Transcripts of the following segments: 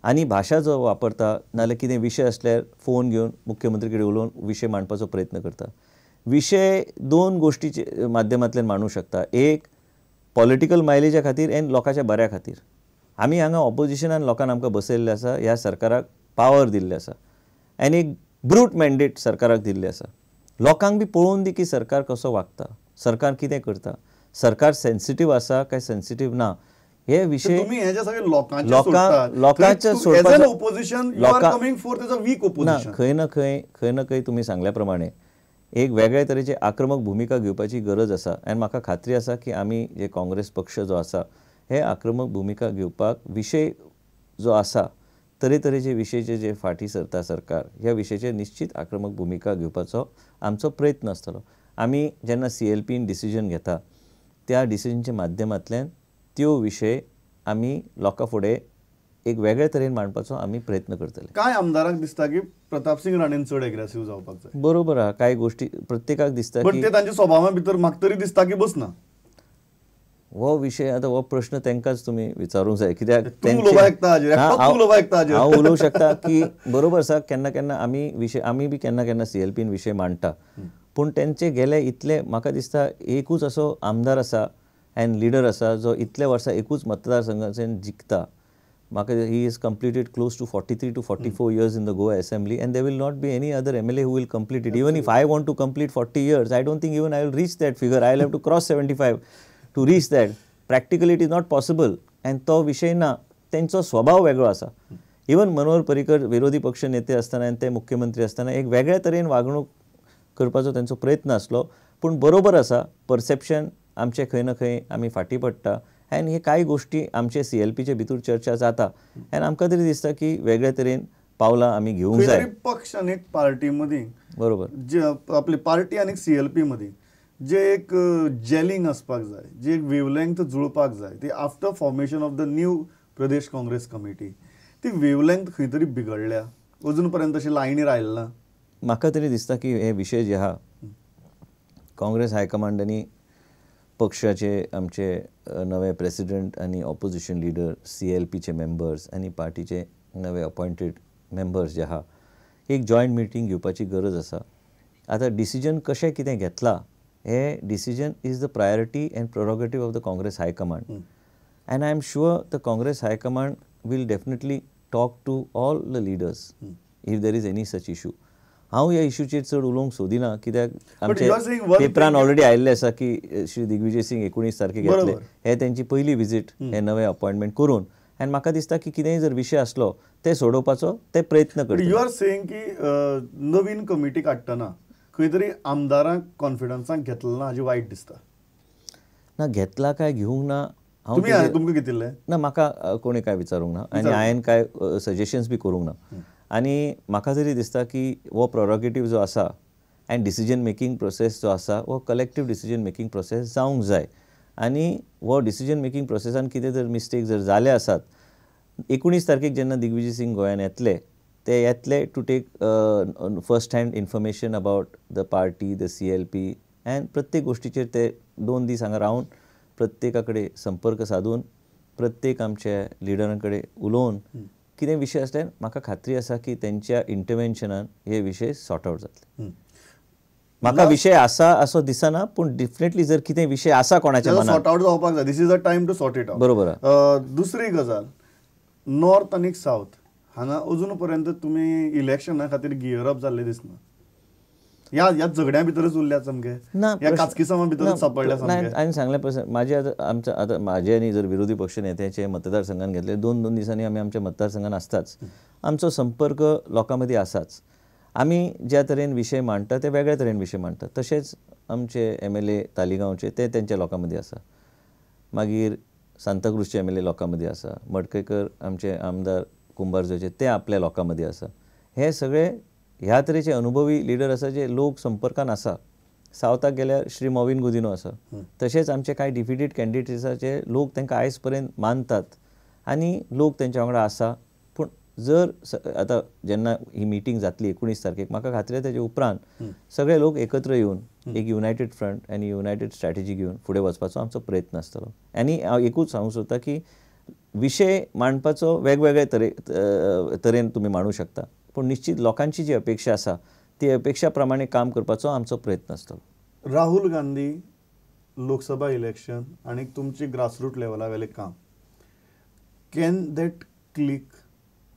आनी भाशा जो वापरता नाल्यार कितें विशय असल्यार फोन घेवन मुख्यमंत्री कडेन उलोवन विशय मांडपाचो प्रयत्न करता. विशय दोन गोष्टीचे माध्यमांतल्यान मांडूंक शकता. एक पॉलिटिकल मायलेजा खातीर एन लोकांच्या बऱ्या खातीर. आमी हांगा ऑपोजिशनान लोकांन आमकां बसयल्ले आसा, ह्या सरकाराक पावर दिल्ले आसा आनी एक ब्रूट मॅन्डेट सरकाराक दिल्ले आसा. लोकांक बी पळोवन दी की सरकार कसो वागता, सरकार कितें करता, सरकार सेन्सिटीव आसा काय सेन्सिटीव ना, हे विशय लोकांच्या खंय ना खंय तुमी सांगल्या प्रमाणे एक वेगळ्या तरेची आक्रमक भुमिका घेवपाची गरज आसा. आनी म्हाका खात्री आसा की आमी जे काँग्रेस पक्ष जो आसा हे आक्रमक भुमिका घेवपाक विशय जो आसा तरेतरेचे विशयचे जे फाटी सरता सरकार ह्या विशयाचेर निश्चित आक्रमक भुमिका घेवपाचो आमचो प्रयत्न आसतलो. आमी जेन्ना CLPन डिसिजन घेता त्या डिसिजनच्या माध्यमांतल्यान त्यो विशय आमी लोकां फुडें एक वेगळ्या तरेन मांडपाचो आमी प्रयत्न करतले. काय आमदारांक दिसता की प्रताप सिंग राणेन चड एग्रेसिव्ह जावपाक जाय. बरोबर आहा, कांय गोष्टी प्रत्येकाक दिसता की ते तांच्या स्वभावा भितर म्हाका तरी दिसता की बसना. हो विशय आतां हो प्रश्न तांकांच तुमी विचारूंक जाय. कित्याक हांव उलोवंक शकता की बरोबर आसा, केन्ना केन्ना आमी बी केन्ना केन्ना CLPन विशय मांडटा, पूण तेंचे गेले इतले म्हाका दिसता एकूच असो आमदार आसा एंड लिडर आसा जो इतल्या वर्सां एकूच मतदारसंघांतल्यान जिखता. म्हाका ही is completed close to 43 to 44 years in the Goa Assembly and there will not be any other MLA who will complete it. Even if I want to complete 40 years, I don't think even I will reach that figure. I will have to cross 75 to reach that. Practically it is not possible. And तो विषय ना, त्यांचो स्वभाव वेगळो आसा. Even Manohar Parrikar विरोधी पक्ष नेते असताना ते मुख्यमंत्री असताना एक वेगळ्या तरेन वागणूक करपाचो त्यांचो प्रयत्न आसलो. पूण बरोबर आसा, परसेप्शन आमचे खंय ना खंय आमी फाटी पडटा आनी हे कांय गोष्टी आमचे CLPचे भितर चर्चा जाता आनी आमकां तरी दिसता की वेगळ्या तरेन पावलां आमी घेवंक जाय. पक्ष आनी पार्टी मदीं बरोबर जे आपली पार्टी आनी CLP मदीं जे एक जेलिंग आसपाक जाय, जे एक वेवलेंथ जुळपाक जाय, ती after formation of the new Pradesh Congress committee ती वेवलेंथ खंय तरी बिगडल्या, अजून पर्यंत अशी लायनीर आयले ना. म्हाका तरी दिसता की हे विशय जे आहा काँग्रेस हायकमांडांनी पक्षाचे आमचे नवे प्रेसिडेंट आनी ऑपोजिशन लिडर, CLPचे मेंबर्स आनी पार्टीचे नवे अपॉइंटेड मेंबर्स जे आहा एक जॉयंट मिटींग घेवपाची गरज आसा. आतां डिसिजन कशें कितें घेतला हे decision is the priority and prerogative of the Congress high command and I am sure the Congress high command will definitely talk to all the leaders if there is any such issue. हांव ह्या इशूचेर चड उलोवंक सोदिना कित्याक आमचे पेपरान ऑलरेडी आयिल्लें आसा की श्री दिग्विजय सिंग 19 तारखेक येतले. हे तेंची पयली विजीट हे नवे अपॉइंटमेंट करून आनी म्हाका दिसता की कितेंय जर विशय आसलो ते सोडोवपाचो ते प्रयत्न करता. यू आर सेइंग की नवीन कमिटी काडटना खंय तरी आमदारांक कॉन्फिडन्साक घेतला ना हाजी वायट दिसता. ना घेतला काय घेवंक ना तुमकां घेतिल्ले ना, म्हाका कोणी काय विचारूंक ना आनी हांवें काय सजेशन्स बी करूंक ना. आनी म्हाका तरी दिसता की हो प्रोरोगेटीव जो आसा एंड डिसिजन मेकींग प्रोसेस जो आसा हो कलेक्टीव डिसिजन मेकींग प्रोसेस जावंक जाय. आनी हो डिसिजन मेकींग प्रोसेसान कितें जर मिस्टेक जर जाले आसात 19 तारखेक जेन्ना दिग्विजय सिंग गोंयान येतले ते येतले to take first hand information about the party, the CLP and प्रत्येक गोष्टीचेर ते 2 दीस हांगा रावन प्रत्येका कडेन संपर्क साधून प्रत्येक आमच्या लिडरां कडेन उलोवन कितें विशय आसल्यार म्हाका खात्री आसा की तेंच्या इंटरवेन्शनान हे विशय सॉर्ट आउट जातले. म्हाका विशय आसा असो दिसना, पूण डेफिनेटली जर कितें विशय आसा कोणाच्या मनात सॉर्ट आउट जावपाक जाय. This is a time to sort it out. बरोबर. दुसरी गजाल, नॉर्थ आनी साउथ हांगा अजून पर्यंत तुमी इलेक्शना खातीर गियर अप जाल्ले दिसना. ह्या झगड्या भितरच उरल्या सामके, ह्या काचकिसामा भितरच सापडल्या सामके. हांवें सांगल्या प्रश्न म्हाजे आतां म्हाजे आनी जर विरोधी पक्ष नेत्याचे मतदारसंघान घेतले 2-2 दिसांनी आमी आमच्या मतदारसंघान आसताच. आमचो संपर्क लोकां मदीं आसाच. आमी ज्या तरेन विशय मांडटा ते वेगळ्या तरेन विशय मांडटा. तशेंच आमचे MLA तालिगांवचे ते तेंच्या लोकां मदीं आसा. मागीर सांताक्रूजचे MLA लोकां मदीं आसा. मडकयकर आमचे आमदार कुंभारजुचे ते आपल्या लोकां मदीं आसा. हे सगळे ह्या तरेचे अनुभवी लिडर आसा जे लोक संपर्कान आसा. सावथाक गेल्यार श्री मॉविन गुदिनो आसा. तशेंच आमचे कांय डिफिटेड कॅन्डिडेट्स आसा जे लोक तांकां आयज पर्यंत मानतात आनी लोक तेंच्या वांगडा आसा. पूण जर आतां जेन्ना ही मिटींग जातली 19 तारखेक म्हाका खात्री तेजे उपरांत सगळे लोक एकत्र येवन एक युनायटेड फ्रंट आनी युनायटेड स्ट्रॅटेजी घेवन फुडें वचपाचो आमचो प्रयत्न आसतलो. आनी हांव एकूच सांगूंक सोदतां की विषय मांडपाचो वेगवेगळे तरेन तुम्ही मांडू शकता, पण निश्चित लोकांची जी अपेक्षा आसा ती अपेक्षा प्रमाणे काम करपाचो आमचो प्रयत्न आसतलो. राहुल गांधी लोकसभा इलेक्शन आणि तुमची ग्रासरूट लेवला वेले काम, can that click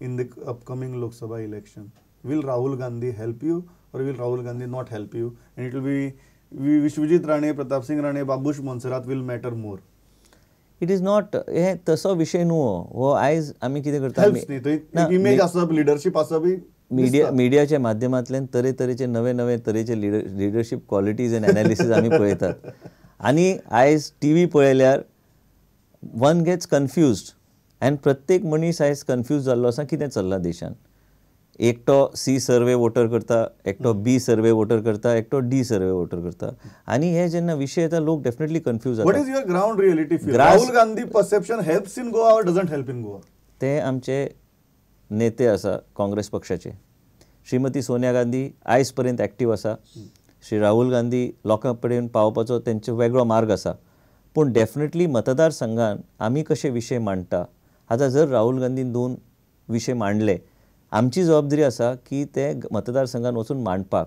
in the upcoming Lok Sabha election? Will Rahul Gandhi help you or will Rahul Gandhi not help you, and it will be Vishwajit Rane, Pratap Singh Rane, Babush Monserrat will matter more? It is not हे तसो विषय न्हू हो. आयज आमी कितें करता, image आसप, लिडरशीप आसप, मिडियाच्या माध्यमांतल्यान तरेतरेचे नवे तरेचे लिडरशीप क्वॉलिटीज एंड एनालिसीस आमी पळयतात. आनी आयज टीव्ही पळयल्यार वन गेट्स कन्फ्युज्ड, आनी प्रत्येक मनीस आयज कन्फ्यूज जाल्लो आसा कितें चल्लां देशान. एकटो सी सर्वे वोटर करता, एकटो बी सर्वे वोटर करता, एकटो डी सर्वे वोटर करता, आनी हे जेन्ना विशय येता लोक डेफिनेटली कन्फ्यूज जातात. What is your ground reality feel? Rahul Gandhi perception helps in Goa और डजंट हेल्प इन गोवा? ते आमचे नेते आसा काँग्रेस पक्षाचे. श्रीमती सोनिया गांधी आयज पर्यंत एक्टीव आसा. श्री राहुल गांधी लोकां पर्यंत पावपाचो तेंचो वेगळो मार्ग आसा. पूण डेफिनेटली मतदारसंघान आमी कशे विशय मांडटा, आतां जर राहुल गांधीन 2 विशय मांडले, आमची जबाबदारी आसा की ते मतदारसंघान वचून मांडपाक.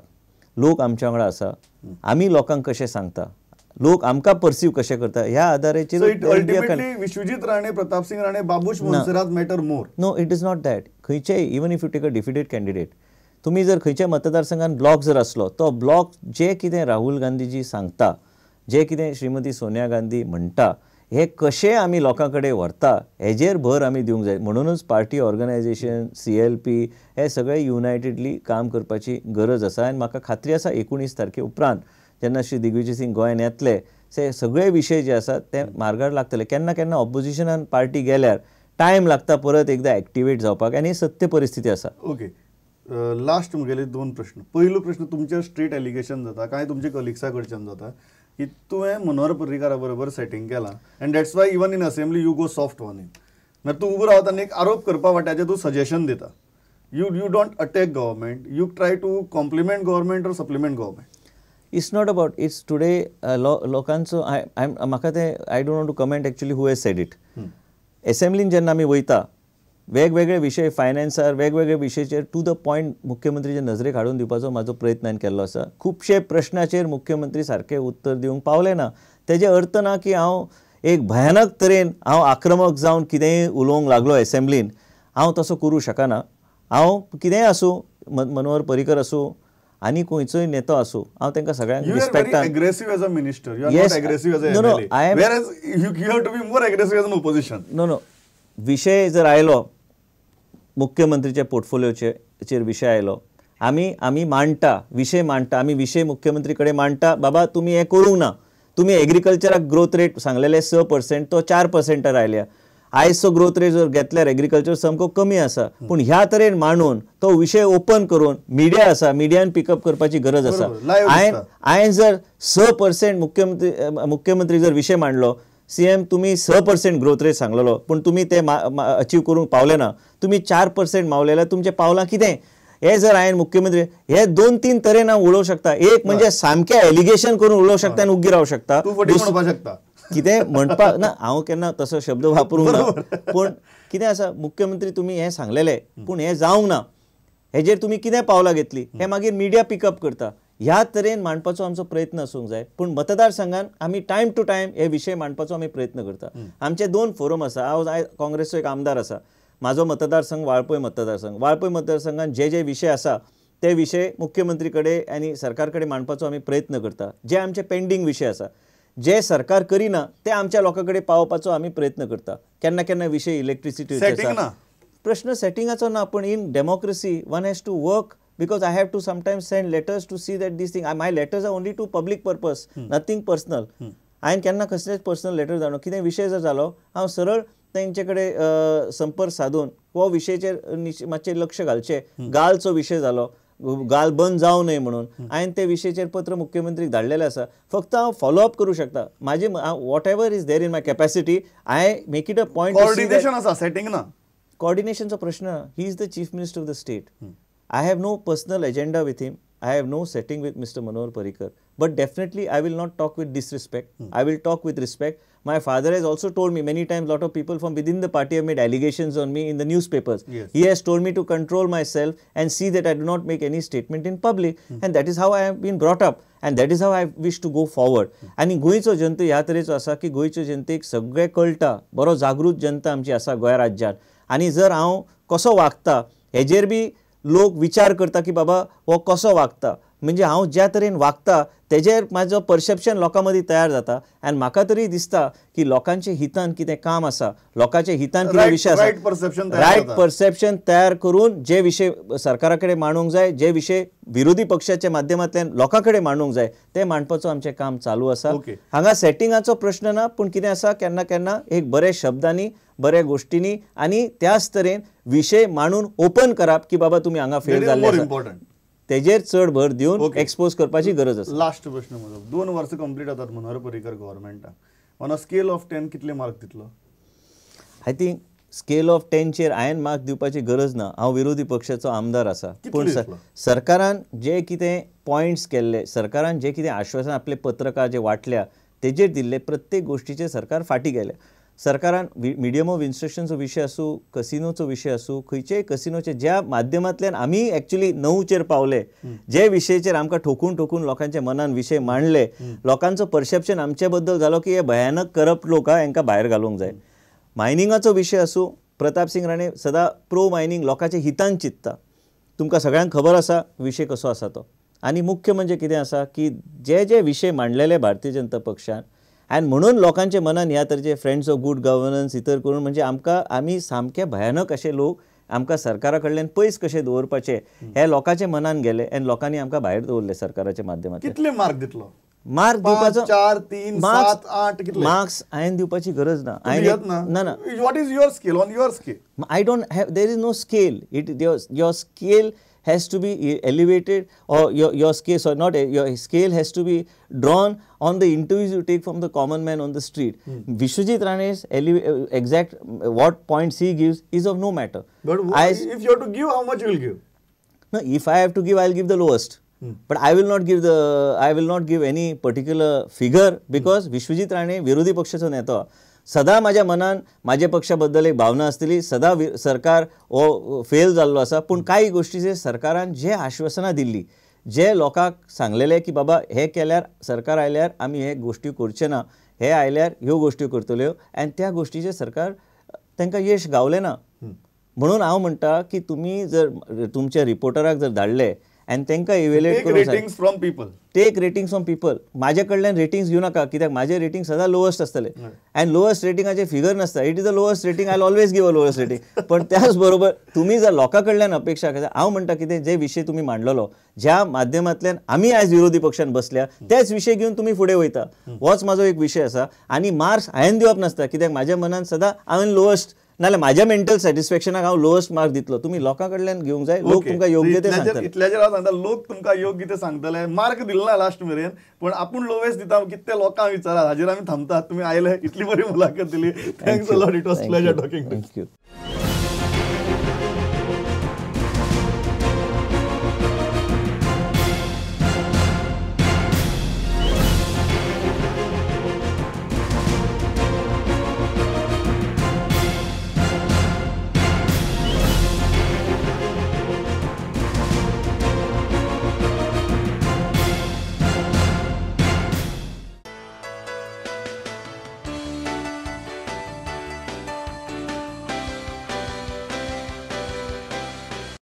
लोक आमच्या वांगडा आसा, आमी लोकांक कशें सांगता, लोक आमकां परसीव कशें करता, ह्या आदाराचेर. Vishwajit Rane, Pratap Singh Rane, Babush Monserrate matter more? No, it is not that. खंयचेय, even if you take a defeated candidate, तुमी जर खंयच्या मतदारसंघान ब्लॉक जर आसलो, तो ब्लॉक जे कितें राहुल गांधीजी सांगता, जे कितें श्रीमती सोनिया गांधी म्हणटा, हे कशें आमी लोकां कडेन व्हरता हेजेर भर आमी दिवंक जाय. म्हणूनच पार्टी ऑर्गनायझेशन, CLP हे सगळे युनायटेडली काम करपाची गरज आसा. आनी म्हाका खात्री आसा 19 तारखे उपरांत जेन्ना श्री दिग्विजय सिंग गोंयान येतले, ते सगळे विशय जे आसात ते मार्गार लागतले. केन्ना केन्ना ऑपोजिशनान पार्टी गेल्यार टायम लागता परत एकदा एक्टिवेट जावपाक, आनी सत्य परिस्थिती आसा. ओके, लास्ट मुगेले 2 प्रश्न. पयलो प्रश्न, तुमचे स्ट्रेट एलिगेशन जाता, कांय तुमचे कलिग्सा कडच्यान जाता की तुवें मनोहर पर्रीकारा बरोबर सेटिंग केलां, end that's why even in assembly you go soft on it. मागीर तूं उबो रावता आनी एक आरोप करपा वाट्याचेर तूं सजेशन दिता. You don't attack government, you try to compliment government or supplement government. It's not about, it's today लोकांचो म्हाका ते I don't want to comment actually who has said it. असेंब्लीन जेन्ना आमी वयता, वेगवेगळे विशय फायनान्सार, वेगवेगळे विशयाचेर टू द पॉयंट मुख्यमंत्रीचे नजरेक हाडून दिवपाचो म्हाजो प्रयत्न हांवें केल्लो आसा. खुबशे प्रश्नाचेर मुख्यमंत्री सारके उत्तर दिवंक पावले ना. तेजे अर्थ ना की हांव एक भयानक तरेन हांव आक्रमक जावन कितेंय उलोवंक लागलो असेंब्लीन. हांव तसो करूं शकना. हांव कितेंय आसूं, मनोहर पर्रीकर आसूं आनी खंयचोय नेतो आसूं, हांव तांकां सगळ्यांक रिस्पेक्टान. Aggressive as a minister, you are not aggressive as a MLA, whereas you have to be more aggressive as an opposition. No, विशय जर आयलो, मुख्यमंत्रीच्या पोर्टफोलिओचेर विशय आयलो, आमी मांडटा, विशय मांडटा, आमी विशय मुख्यमंत्री कडेन मांडटा. बाबा तुमी हें करूंक ना, तुमी एग्रीकल्चराक ग्रोथ रेट सांगलेले 6%, तो 4% आयल्या. आयजचो ग्रोथ रेट जर घेतल्यार एग्रीकल्चर सामको कमी आसा. पूण ह्या तरेन मांडून तो विशय ओपन करून मिडिया आसा, मिडियान पिकअप करपाची गरज आसा. हांवें जर 6% मुख्यमंत्री जर विशय मांडलो, CM तुमी 6% ग्रोथ रेट सांगलेलो, पूण तुमी ते अचीव करूंक पावले ना, तुमी 4% मावलेल्या, तुमचे पावलां कितें? हे जर हांवें मुख्यमंत्री हे 2-3 तरेन हांव उलोवंक शकता. एक म्हणजे सामकें एलिगेशन करून उलोवंक शकता आनी उग्गी रावंक शकता. कितें म्हणपाक ना, हांव केन्ना तसो शब्द वापरूंक ना. पूण कितें आसा, मुख्यमंत्री तुमी हें सांगलेलें, पूण हें जावंक ना, हेजेर तुमी कितें पावलां घेतली, हें मागीर मिडिया पिकअप करता. ह्या तरेन मांडपाचो आमचो प्रयत्न आसूंक जाय. पूण मतदारसंघान आमी टायम टू टायम हे विशय मांडपाचो आमी प्रयत्न करता. आमचे 2 फोरम आसा. हांव काँग्रेसचो एक आमदार आसा. म्हाजो मतदारसंघ वाळपय मतदारसंघ. वाळपय मतदारसंघान जे विशय आसा ते विशय मुख्यमंत्री कडेन आनी सरकार कडेन मांडपाचो आमी प्रयत्न करता. जे आमचे पेंडींग विशय आसा, जे सरकार करिना ते आमच्या लोकां कडेन पावोवपाचो आमी प्रयत्न करता. केन्ना केन्ना विशय इलेक्ट्रिसिटीचो आसा, प्रश्न सेटिंगाचो ना, पूण in democracy one has to work. Because I have to sometimes send letters to see that these things, my letters are only to public purpose, nothing personal. हांवें केन्ना कसलेच पर्सनल लेटर धाडलो. कितें विशय जर जालो, हांव सरळ तेंचे कडेन संपर्क साधून हो विशयाचेर मातशें लक्ष घालचें. गालचो विशय जालो, गाल बंद जावं न्हय म्हणून हांवें ते विशयाचेर पत्र मुख्यमंत्रीक धाडलेलें आसा. फक्त हांव फॉलोअप करूं शकता. म्हाजी what ever is there in my capacity, I make it a point. Coordination आसा, सेटिंग ना. कोऑर्डिनेशनचो प्रश्न, he is the chief minister of the state. I have no personal agenda with him. I have no setting with Mr. Manohar Parrikar. But definitely I will not talk with disrespect. I will talk with respect. My father has also told me many times, lot of people from within the party have made allegations on me in the newspapers. Yes. He has told me to control myself and see that I do not make any statement in public. And that is how I have been brought up. And that is how I wish to go forward. आणि गोंयचो जनता ह्या तरेचो आसा की गोंयच्या जनतेक सगळें कळटा, बरो जागृत जनता आमची आसा गोंय राज्यांत. आनी जर हांव कसो वागता हेजेर बी लोक विचार करता की बाबा हो कसो वागता, म्हणजे हांव ज्या तरेन वागता तेजेर म्हाजो परसेप्शन लोकां मदीं तयार जाता. आनी म्हाका तरी दिसता की लोकांचे हितान कितें काम आसा, लोकांचे हितान कितें विशय आसा, रायट परसेप्शन तयार करून जे विशय सरकारा कडेन मांडूंक जाय, जे विशय विरोधी पक्षाच्या माध्यमांतल्यान लोकां कडेन मांडूंक जाय, ते मांडपाचो आमचें काम चालू आसा. हांगा सेटिंगाचो प्रश्न ना, पूण कितें आसा केन्ना केन्ना एक बरे शब्दांनी, बऱ्या गोष्टींनी आनी त्याच तरेन विशय मांडून ओपन करप की बाबा तुमी हांगा फेल जाल्ले आसा, तेजेर चड भर दिवन एक्सपोज करपाची गरज आसा. लास्ट प्रश्न म्हजो, 2 वर्सां कंप्लीट जातात मनोहर पर्रीकर गव्हर्मेंटाक. ऑन अ स्केल ऑफ 10 कितले मार्क दितलो? आय थिंक स्केल ऑफ 10 चेर हांवें मार्क दिवपाची गरज ना. हांव विरोधी पक्षाचो आमदार आसा, पूण सरकारान जे कितें पॉयंट्स केल्ले, सरकारान जे कितें आश्वासन आपले पत्रकार जे वाटल्या तेजेर दिल्ले, प्रत्येक गोष्टीचेर सरकार फाटी गेले. सरकारान मिडियम ऑफ इन्स्ट्रक्शनचो विशय आसूं, कसिनोचो विशय आसूं, खंयचेय कसिनोचे ज्या माध्यमांतल्यान आमी एक्चुअली 9चेर पावले, जे विशयाचेर आमकां ठोकून ठोकून लोकांच्या मनान विशय मांडले, लोकांचो परसेप्शन आमचे बद्दल जालो की हे भयानक करप्ट लोक हांकां भायर घालूंक जाय. मायनिंगाचो विशय आसूं, प्रताप सिंग राणे सदां प्रो मायनिंग लोकांच्या हितान चिंतता. तुमकां सगळ्यांक खबर आसा विशय कसो आसा तो. आनी मुख्य म्हणजे कितें आसा की जे जे विशय मांडलेले भारतीय जनता पक्षान, आनी म्हणून लोकांच्या मनान ह्या तरेचे फ्रेंड्स ऑफ गूड गव्हर्नन्स इतर करून म्हणजे आमी सामके भयानक अशे लोक आमकां सरकारा कडल्यान पयस कशे दवरपाचे हे लोकांच्या मनान गेले आनी लोकांनी आमकां भायर दवरले सरकाराच्या माध्यमांतल्यान. कितले मार्क दितलो? मार्क दिवपाचो 4, 3, 7, 8 कितले मार्क्स हांवें दिवपाची गरज ना. ना what is your scale? On your scale I don't have, there is no scale. Your scale has to be elevated, or your scale, so not your scale has to be drawn on the interviews you take from the common man on the street. Vishwajit Rane's exact what points he gives is of no matter. But if you have to give, how much you will give? No, if I have to give, I'll give the lowest. But I will not give any particular figure because Vishwajit Rane विरोधी पक्षाचो नेतो. सदां म्हाज्या मनान म्हाज्या पक्षा बद्दल एक भावना आसतली, सदां सरकार हो फेल जाल्लो आसा, पूण कांय गोष्टीचेर सरकारान जे आश्वासनां दिल्लीं, जे लोकांक सांगलेले की बाबा हे केल्यार सरकार आयल्यार आमी हे गोश्टी करचे ना, हे आयल्यार ह्यो गोश्टी करतल्यो, आनी त्या गोश्टीचेर सरकार तांकां यश गावलें ना. म्हणून हांव म्हणटा की तुमी जर तुमच्या रिपोर्टराक जर धाडले आनी तांकां इवेल्युएट करून ratings from people, take ratings from people. म्हाजे कडल्यान रेटिंग्स घेवं नाका, कित्याक म्हाजे रेटिंग सदां लोवस्ट आसतले आनी लोवस्ट रेटिंगाचे फिगर नासता. It is the lowest rating, I always give a lowest rating. पण त्याच बरोबर तुमी जर लोकां कडल्यान अपेक्षा करता, हांव म्हणटा कितें जे विशय तुमी मांडलेलो, ज्या माध्यमांतल्यान आमी आयज विरोधी पक्षान बसल्या, तेच विशय घेवन तुमी फुडें वयता, होच म्हाजो एक विशय आसा. आनी मार्क्स हांवें दिवप नासता, कित्याक म्हाज्या मनान सदां हांवें लोवस्ट नाल्यार म्हाज्या मेंटल सॅटिस्फॅक्शनाक हांव लोवस्ट मार्क दितलो. तुमी लोकां कडल्यान घेवंक जाय, लोक तुमकां योग्य ते सांगतले. इतल्याचेर हांव सांगता, लोक तुमकां योग्य ते सांगतले. मार्क दिलो ना लास्ट मेरेन, पण आपूण लोवेस्ट दिता कितें लोकांक विचारा, हाजेर आमी थांबतात. तुमी आयले, इतली बरी मुलाखत दिली. Thanks a lot. It was pleasure talking. Thank you.